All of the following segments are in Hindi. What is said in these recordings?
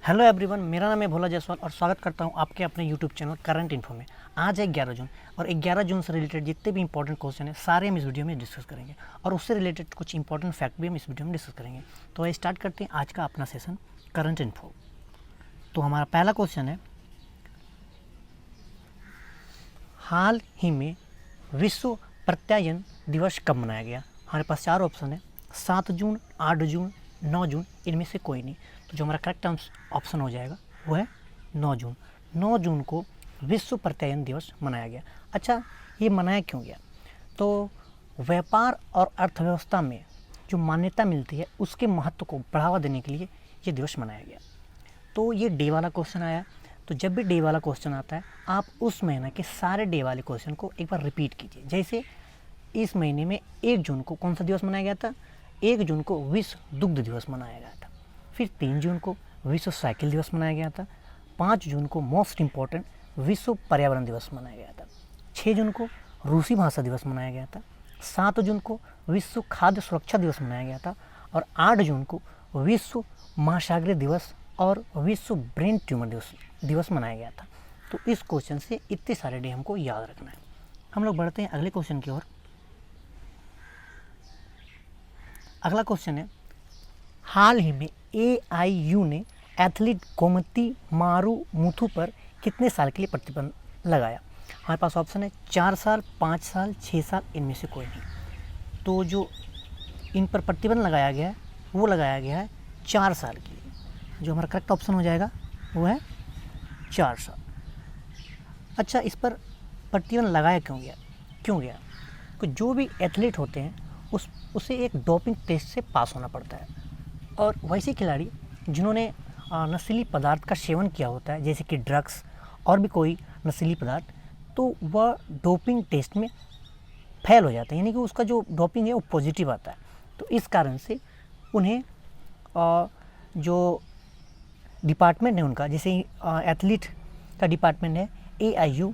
हेलो एवरीवन, मेरा नाम है भोला जायसवाल और स्वागत करता हूं आपके अपने यूट्यूब चैनल करंट इन्फो में। आज है 11 जून और 11 जून से रिलेटेड जितने भी इंपॉर्टेंट क्वेश्चन हैं सारे हम इस वीडियो में डिस्कस करेंगे और उससे रिलेटेड कुछ इंपॉर्टेंट फैक्ट भी हम इस वीडियो में डिस्कस करेंगे। तो आइए स्टार्ट करते हैं आज का अपना सेशन करंट इन्फो। तो हमारा पहला क्वेश्चन है, हाल ही में विश्व प्रत्यायन दिवस कब मनाया गया? हमारे पास चार ऑप्शन है, 7 जून, 8 जून, 9 जून, इनमें से कोई नहीं। तो जो हमारा करेक्ट ऑप्शन हो जाएगा वो है 9 जून। 9 जून को विश्व प्रत्यायन दिवस मनाया गया। अच्छा, ये मनाया क्यों गया? तो व्यापार और अर्थव्यवस्था में जो मान्यता मिलती है उसके महत्व को बढ़ावा देने के लिए ये दिवस मनाया गया। तो ये डे वाला क्वेश्चन आया। तो जब भी डे वाला क्वेश्चन आता है आप उस महीने के सारे डे वाले क्वेश्चन को एक बार रिपीट कीजिए। जैसे इस महीने में 1 जून को कौन सा दिवस मनाया गया था? 1 जून को विश्व दुग्ध दिवस मनाया गया था। फिर 3 जून को विश्व साइकिल दिवस मनाया गया था। 5 जून को मोस्ट इम्पॉर्टेंट विश्व पर्यावरण दिवस मनाया गया था। 6 जून को रूसी भाषा दिवस मनाया गया था। 7 जून को विश्व खाद्य सुरक्षा दिवस मनाया गया था और 8 जून को विश्व महासागरीय दिवस और विश्व ब्रेन ट्यूमर दिवस मनाया गया था। तो इस क्वेश्चन से इतने सारे डे हमको याद रखना है। हम लोग बढ़ते हैं अगले क्वेश्चन की ओर। अगला क्वेश्चन है, हाल ही में AIU ने एथलीट गोमती मारुमुथु पर कितने साल के लिए प्रतिबंध लगाया? हमारे पास ऑप्शन है 4 साल, 5 साल, 6 साल, इनमें से कोई नहीं। तो जो इन पर प्रतिबंध लगाया गया है वो लगाया गया है 4 साल के लिए। जो हमारा करेक्ट ऑप्शन हो जाएगा वो है 4 साल। अच्छा, इस पर प्रतिबंध लगाया क्यों गया? तो जो भी एथलीट होते हैं उसे एक डोपिंग टेस्ट से पास होना पड़ता है और वैसे खिलाड़ी जिन्होंने नशीली पदार्थ का सेवन किया होता है, जैसे कि ड्रग्स और भी कोई नशीली पदार्थ, तो वह डोपिंग टेस्ट में फेल हो जाते हैं, यानी कि उसका जो डोपिंग है वो पॉजिटिव आता है। तो इस कारण से उन्हें जो डिपार्टमेंट है उनका, जैसे एथलीट का डिपार्टमेंट है AIU,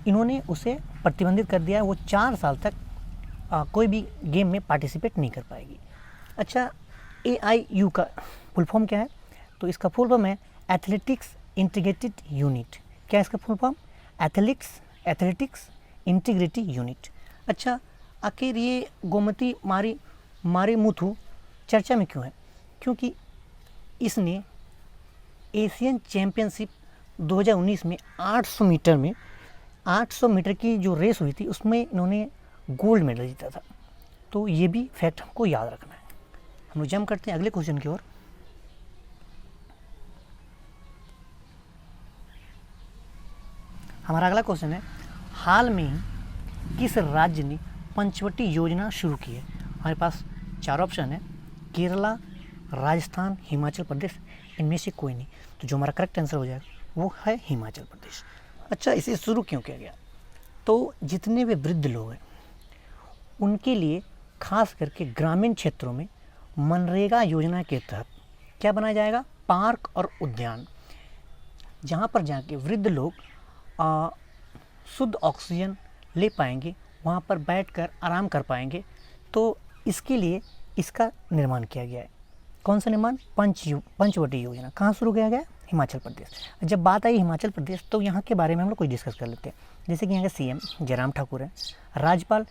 इन्होंने उसे प्रतिबंधित कर दिया है। वो 4 साल तक कोई भी गेम में पार्टिसिपेट नहीं कर पाएगी। अच्छा, AIU का फुल फॉर्म क्या है? तो इसका फुल फॉर्म है एथलेटिक्स इंटीग्रेटेड यूनिट। क्या है इसका full form? Athletics integrated unit. अच्छा, आखिर ये गोमती मारुमुथु चर्चा में क्यों है? क्योंकि इसने एशियन चैम्पियनशिप 2019 में 800 मीटर की जो रेस हुई थी उसमें इन्होंने गोल्ड मेडल जीता था। तो ये भी फैक्ट हमको याद रखना है। हम लोग जंप करते हैं अगले क्वेश्चन की ओर। हमारा अगला क्वेश्चन है, हाल में ही किस राज्य ने पंचवटी योजना शुरू की है? हमारे पास 4 ऑप्शन है, केरला, राजस्थान, हिमाचल प्रदेश, इनमें से कोई नहीं। तो जो हमारा करेक्ट आंसर हो जाएगा वो है हिमाचल प्रदेश। अच्छा, इसे शुरू क्यों किया गया? तो जितने भी वृद्ध लोग हैं उनके लिए खास करके ग्रामीण क्षेत्रों में मनरेगा योजना के तहत क्या बनाया जाएगा? पार्क और उद्यान, जहाँ पर जाके वृद्ध लोग शुद्ध ऑक्सीजन ले पाएंगे, वहाँ पर बैठकर आराम कर पाएंगे। तो इसके लिए इसका निर्माण किया गया है। कौन सा निर्माण? पंचवटी योजना। कहाँ शुरू किया गया? हिमाचल प्रदेश। जब बात आई हिमाचल प्रदेश तो यहाँ के बारे में हम लोग कुछ डिस्कस कर लेते हैं। जैसे कि यहाँ के CM जयराम ठाकुर हैं, राज्यपाल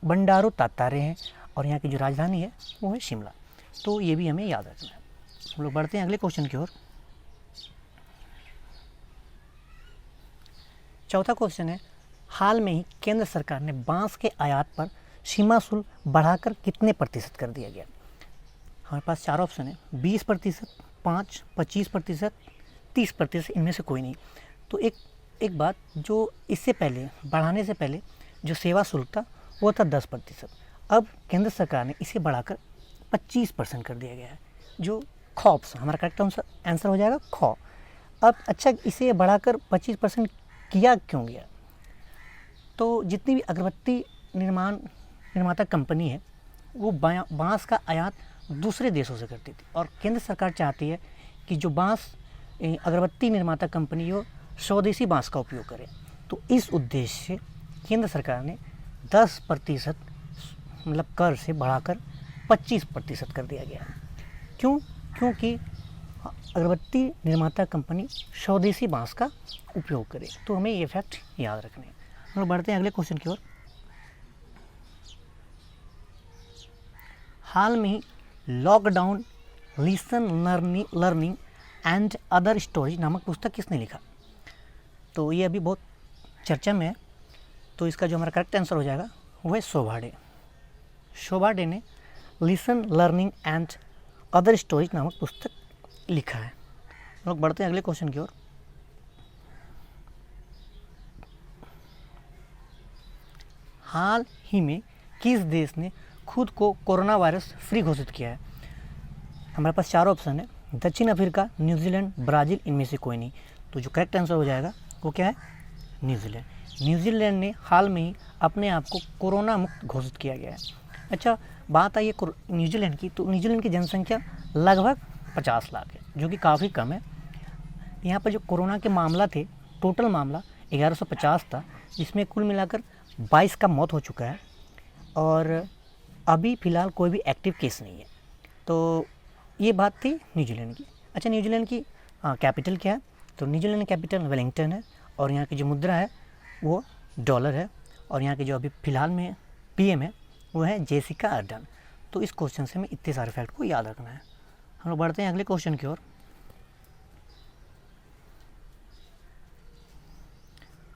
बंडारू दत्तात्रेय हैं और यहाँ की जो राजधानी है वो है शिमला। तो ये भी हमें याद रखना है। हम लोग बढ़ते हैं अगले क्वेश्चन की ओर। चौथा क्वेश्चन है, हाल में ही केंद्र सरकार ने बांस के आयात पर सीमा शुल्क बढ़ाकर कितने प्रतिशत कर दिया गया? हमारे पास 4 ऑप्शन है, 20%, 5, 25%, 30%, इनमें से कोई नहीं। तो एक बात, जो इससे पहले बढ़ाने से पहले जो सेवा शुल्क था वो था 10%। अब केंद्र सरकार ने इसे बढ़ाकर 25% कर दिया गया है। जो ख ऑप्शन हमारा करेक्ट आंसर हो जाएगा ख। अब अच्छा, इसे बढ़ाकर 25% किया क्यों गया? तो जितनी भी अगरबत्ती निर्माता कंपनी है वो बांस का आयात दूसरे देशों से करती थी और केंद्र सरकार चाहती है कि जो बांस अगरबत्ती निर्माता कंपनी हो स्वदेशी बांस का उपयोग करे। तो इस उद्देश्य से केंद्र सरकार ने 10% मतलब कर से बढ़ाकर 25% कर दिया गया है। क्यों? क्योंकि अगरबत्ती निर्माता कंपनी स्वदेशी बांस का उपयोग करे। तो हमें ये फैक्ट याद रखने हैं। हम लोग बढ़ते हैं अगले क्वेश्चन की ओर। हाल में ही lockdown listen learning and other stories नामक पुस्तक किसने लिखा? तो ये अभी बहुत चर्चा में है। तो इसका जो हमारा करेक्ट आंसर हो जाएगा वो है शोभा डे। शोभा डे ने listen learning and other stories नामक पुस्तक लिखा है। हम लोग बढ़ते हैं अगले क्वेश्चन की ओर। हाल ही में किस देश ने खुद को कोरोना वायरस फ्री घोषित किया है? हमारे पास चार ऑप्शन है, दक्षिण अफ्रीका, न्यूजीलैंड, ब्राज़ील, इनमें से कोई नहीं। तो जो करेक्ट आंसर हो जाएगा वो क्या है? न्यूजीलैंड। न्यूजीलैंड ने हाल में ही अपने आप को कोरोना मुक्त घोषित किया गया है। अच्छा, बात आई है न्यूजीलैंड की, तो न्यूजीलैंड की जनसंख्या लगभग 50 लाख है, जो कि काफ़ी कम है। यहाँ पर जो कोरोना के मामला थे, टोटल मामला 1150 था, जिसमें कुल मिलाकर 22 का मौत हो चुका है और अभी फ़िलहाल कोई भी एक्टिव केस नहीं है। तो ये बात थी न्यूजीलैंड की। अच्छा, न्यूजीलैंड की कैपिटल क्या है? तो न्यूजीलैंड कैपिटल वेलिंगटन है और यहाँ की जो मुद्रा है वो डॉलर है और यहाँ की जो अभी फ़िलहाल में पीएम है वो है जेसिका अर्डन। तो इस क्वेश्चन से हमें इतने सारे फैक्ट को याद रखना है। हम लोग बढ़ते हैं अगले क्वेश्चन की ओर।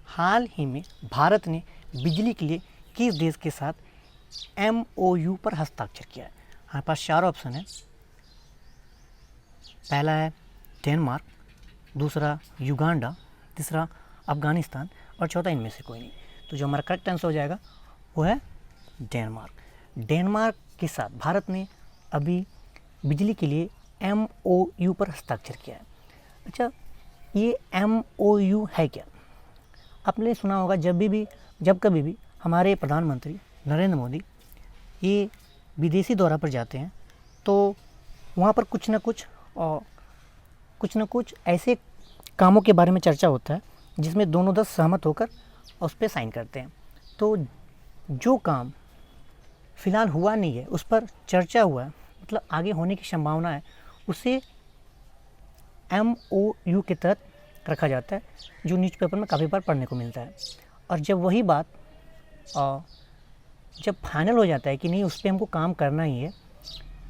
हाल ही में भारत ने बिजली के लिए किस देश के साथ MOU पर हस्ताक्षर किया है? हमारे पास चार ऑप्शन है। पहला है डेनमार्क, दूसरा युगांडा, तीसरा अफगानिस्तान और चौथा इनमें से कोई नहीं। तो जो हमारा करेक्ट आंसर हो जाएगा वो है डेनमार्क। डेनमार्क के साथ भारत ने अभी बिजली के लिए MOU पर हस्ताक्षर किया है। अच्छा, ये MOU है क्या? आपने सुना होगा जब कभी भी हमारे प्रधानमंत्री नरेंद्र मोदी ये विदेशी दौरा पर जाते हैं तो वहाँ पर कुछ न कुछ ऐसे कामों के बारे में चर्चा होता है जिसमें दोनों देश सहमत होकर उस पर साइन करते हैं। तो जो काम फ़िलहाल हुआ नहीं है उस पर चर्चा हुआ है, मतलब आगे होने की संभावना है, उसे MOU के तहत रखा जाता है, जो न्यूज़पेपर में काफ़ी बार पढ़ने को मिलता है। और जब वही बात जब फाइनल हो जाता है कि नहीं उस पर हमको काम करना ही है,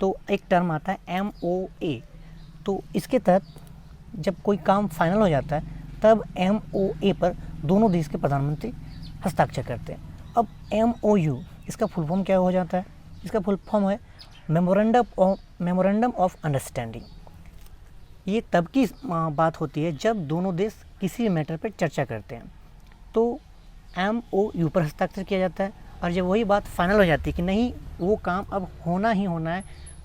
तो एक टर्म आता है MOA। तो इसके तहत जब कोई काम फाइनल हो जाता है तब MOA पर दोनों देश के प्रधानमंत्री हस्ताक्षर करते हैं। अब MOU इसका फुल फॉर्म क्या हो जाता है? इसका फुल फॉर्म है मेमोरेंडम ऑफ अंडरस्टैंडिंग। ये तब की बात होती है जब दोनों देश किसी मैटर पर चर्चा करते हैं, तो MOU पर हस्ताक्षर किया जाता है। और जब वही बात फाइनल हो जाती है कि नहीं वो काम अब होना ही होना है,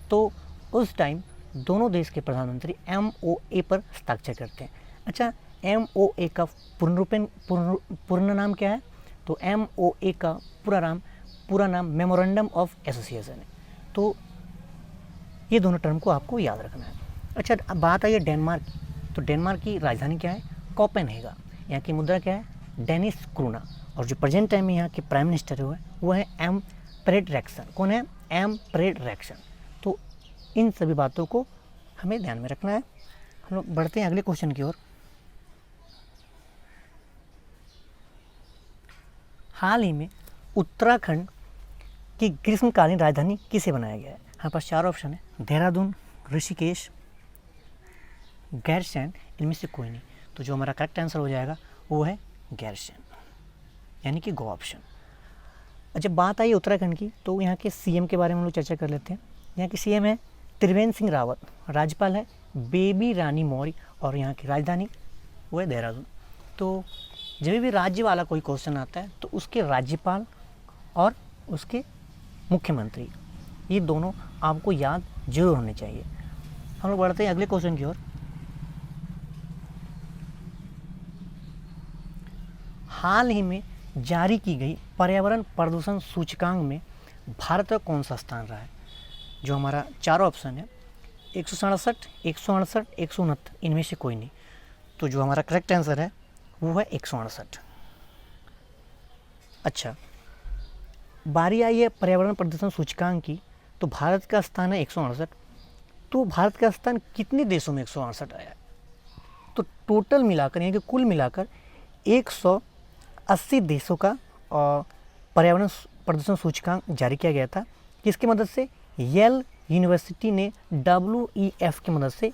तो उस टाइम दोनों देश के प्रधानमंत्री MOA पर हस्ताक्षर करते हैं। अच्छा, MOA का पूर्ण नाम क्या है? तो MOA का पूरा नाम मेमोरेंडम ऑफ एसोसिएशन है। तो ये दोनों टर्म को आपको याद रखना है। अच्छा, अब बात आई है डेनमार्क की। तो डेनमार्क की राजधानी क्या है? कोपेनहेगन। यहाँ की मुद्रा क्या है? Danish krone. और जो प्रेजेंट टाइम में यहाँ के प्राइम मिनिस्टर हुए वो है एम फ्रेडरिक्सन। कौन है? M Frederiksen. तो इन सभी बातों को हमें ध्यान में रखना है। हम लोग बढ़ते हैं अगले क्वेश्चन की ओर। हाल ही में उत्तराखंड की ग्रीष्मकालीन राजधानी किसे बनाया गया है? हमारे पास चार ऑप्शन है, देहरादून, ऋषिकेश, गैरसैंण, इनमें से कोई नहीं। तो जो हमारा करेक्ट आंसर हो जाएगा वो है गैरसैंण, यानी कि गो ऑप्शन। अच्छा, बात आई उत्तराखंड की, तो यहाँ के CM के बारे में हम लोग चर्चा कर लेते हैं। यहाँ के CM है त्रिवेंद्र सिंह रावत, राज्यपाल है बेबी रानी मौर्य और यहाँ की राजधानी वो है देहरादून। तो जब भी राज्य वाला कोई क्वेश्चन आता है तो उसके राज्यपाल और उसके मुख्यमंत्री, ये दोनों आपको याद जरूर होने चाहिए। हम लोग बढ़ते हैं अगले क्वेश्चन की ओर। हाल ही में जारी की गई पर्यावरण प्रदूषण सूचकांक में भारत का कौन सा स्थान रहा है? जो हमारा चारों ऑप्शन है 167, 168, 169, इनमें से कोई नहीं। तो जो हमारा करेक्ट आंसर है वो है 168। अच्छा, बारी आई है पर्यावरण प्रदूषण सूचकांक की, तो भारत का स्थान है 168। तो भारत का स्थान कितने देशों में 168 आया है? तो टोटल मिलाकर यानी कि कुल मिलाकर 180 देशों का पर्यावरण प्रदूषण सूचकांक जारी किया गया था, किसकी मदद से? येल यूनिवर्सिटी ने WEF की मदद से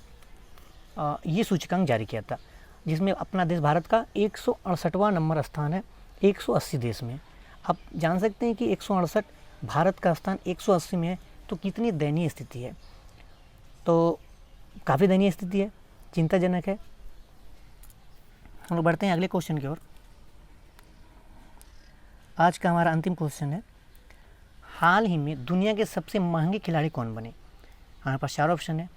ये सूचकांक जारी किया था, जिसमें अपना देश भारत का 168वां नंबर स्थान है 180 देश में। आप जान सकते हैं कि 168 भारत का स्थान 180 में है, तो कितनी दयनीय स्थिति है। तो काफ़ी दयनीय स्थिति है, चिंताजनक है। हम लोग बढ़ते हैं अगले क्वेश्चन की ओर। आज का हमारा अंतिम क्वेश्चन है, हाल ही में दुनिया के सबसे महंगे खिलाड़ी कौन बने? हमारे पास 4 ऑप्शन है,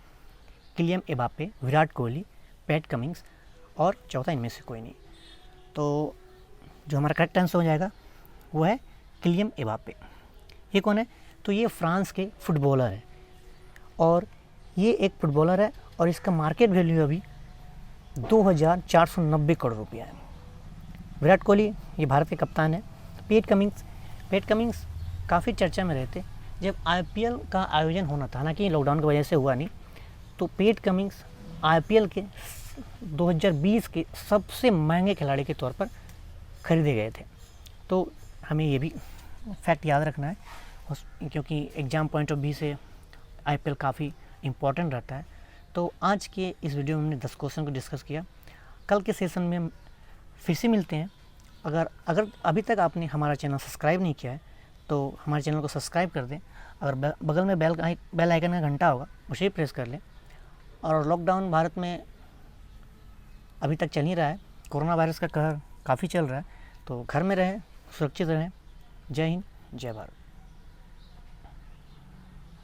Kylian Mbappe, Virat Kohli, Pat Cummins और चौथा इनमें से कोई नहीं। तो जो हमारा करेक्ट आंसर हो जाएगा वो है किलियन एम्बापे। ये कौन है? तो ये फ्रांस के फुटबॉलर है और ये एक फुटबॉलर है और इसका मार्केट वैल्यू अभी 2490 करोड़ रुपया है। विराट कोहली ये भारत के कप्तान है। पैट कमिंग्स काफ़ी चर्चा में रहते जब IPL का आयोजन होना था, हालांकि लॉकडाउन की वजह से हुआ नहीं। तो पैट कमिंग्स IPL के 2020 के सबसे महंगे खिलाड़ी के तौर पर खरीदे गए थे। तो हमें ये भी फैक्ट याद रखना है, क्योंकि एग्ज़ाम पॉइंट ऑफ व्यू से IPL काफ़ी इम्पोर्टेंट रहता है। तो आज के इस वीडियो में हमने 10 क्वेश्चन को डिस्कस किया। कल के सेशन में हम फिर से मिलते हैं। अगर अभी तक आपने हमारा चैनल सब्सक्राइब नहीं किया है तो हमारे चैनल को सब्सक्राइब कर दें। अगर बगल में बेल आइकन का घंटा होगा उसे ही प्रेस कर लें। और लॉकडाउन भारत में अभी तक चल ही रहा है, कोरोना वायरस का कहर काफ़ी चल रहा है, तो घर में रहें, सुरक्षित रहें। जय हिंद, जय भारत।